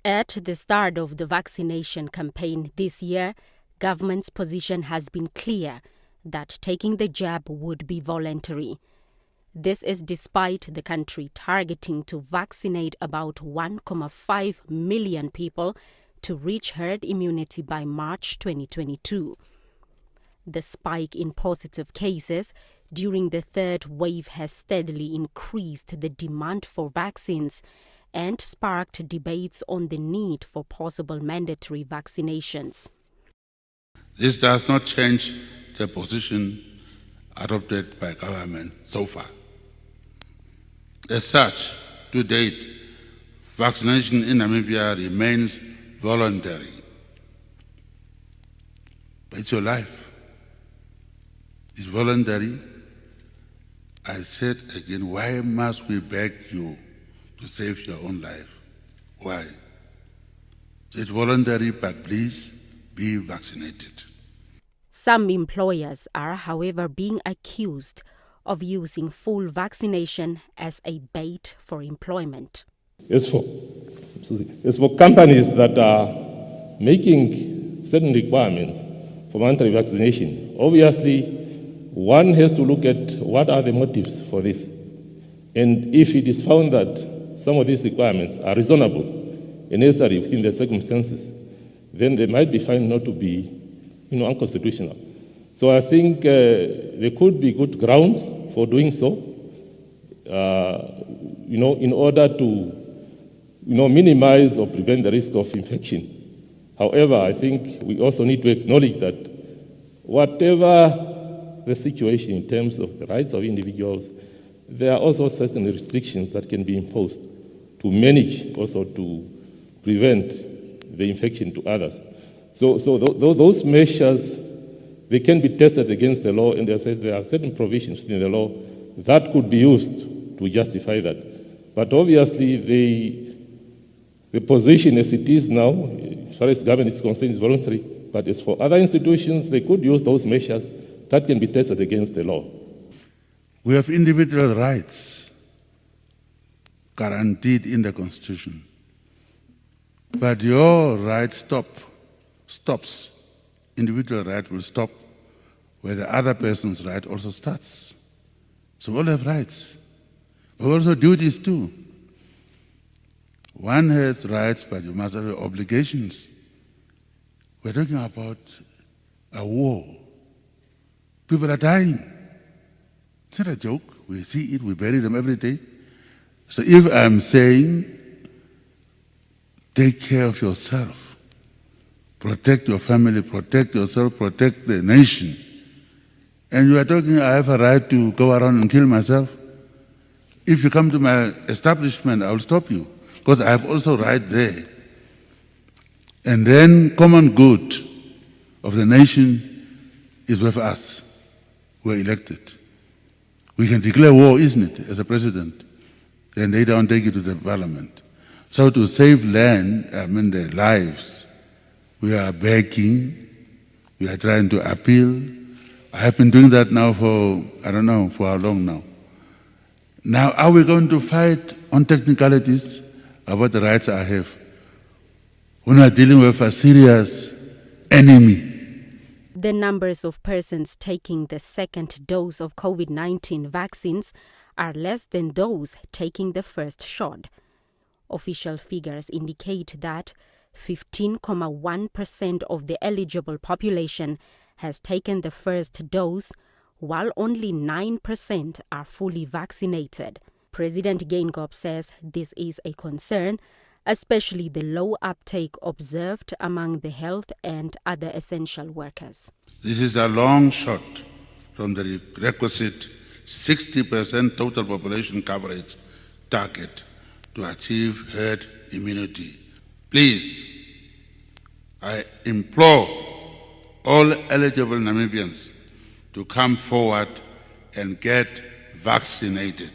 At the start of the vaccination campaign this year, government's position has been clear that taking the jab would be voluntary. This is despite the country targeting to vaccinate about 1.5 million people to reach herd immunity by March 2022. The spike in positive cases during the third wave has steadily increased the demand for vaccines and sparked debates on the need for possible mandatory vaccinations. This does not change the position adopted by government so far. As such, to date, vaccination in Namibia remains voluntary. But it's your life. It's voluntary. I said again, why must we beg you to save your own life? Why? It's voluntary, but please be vaccinated. Some employers are, however, being accused of using full vaccination as a bait for employment. As for companies that are making certain requirements for mandatory vaccination, obviously one has to look at what are the motives for this. And if it is found that some of these requirements are reasonable and necessary within the circumstances, then they might be found not to be unconstitutional. So I think there could be good grounds for doing so, in order to minimize or prevent the risk of infection. However, I think we also need to acknowledge that whatever the situation in terms of the rights of individuals, there are also certain restrictions that can be imposed to manage, also to prevent the infection to others. So those measures, they can be tested against the law, and there are certain provisions in the law that could be used to justify that. But obviously, the position as it is now, as far as government is concerned, is voluntary. But as for other institutions, they could use those measures that can be tested against the law. We have individual rights guaranteed in the Constitution. But your right stops. Individual right will stop where the other person's right also starts. So we all have rights. We also duties too. One has rights, but you must have obligations. We're talking about a war. People are dying. It's not a joke. We see it, we bury them every day. So if I'm saying, take care of yourself, protect your family, protect yourself, protect the nation, and you are talking, I have a right to go around and kill myself, if you come to my establishment, I will stop you, because I have also right there. And then common good of the nation is with us. We're elected. We can declare war, isn't it, as a president? And they don't take it to the parliament. So to save land, their lives, we are begging, we are trying to appeal. I have been doing that now for, I don't know, for how long now. Now, are we going to fight on technicalities about the rights I have? We're not dealing with a serious enemy. The numbers of persons taking the second dose of COVID-19 vaccines are less than those taking the first shot. Official figures indicate that 15.1% of the eligible population has taken the first dose, while only 9% are fully vaccinated. President Geingob says this is a concern, especially the low uptake observed among the health and other essential workers. This is a long shot from the requisite 60% total population coverage target to achieve herd immunity. Please, I implore all eligible Namibians to come forward and get vaccinated.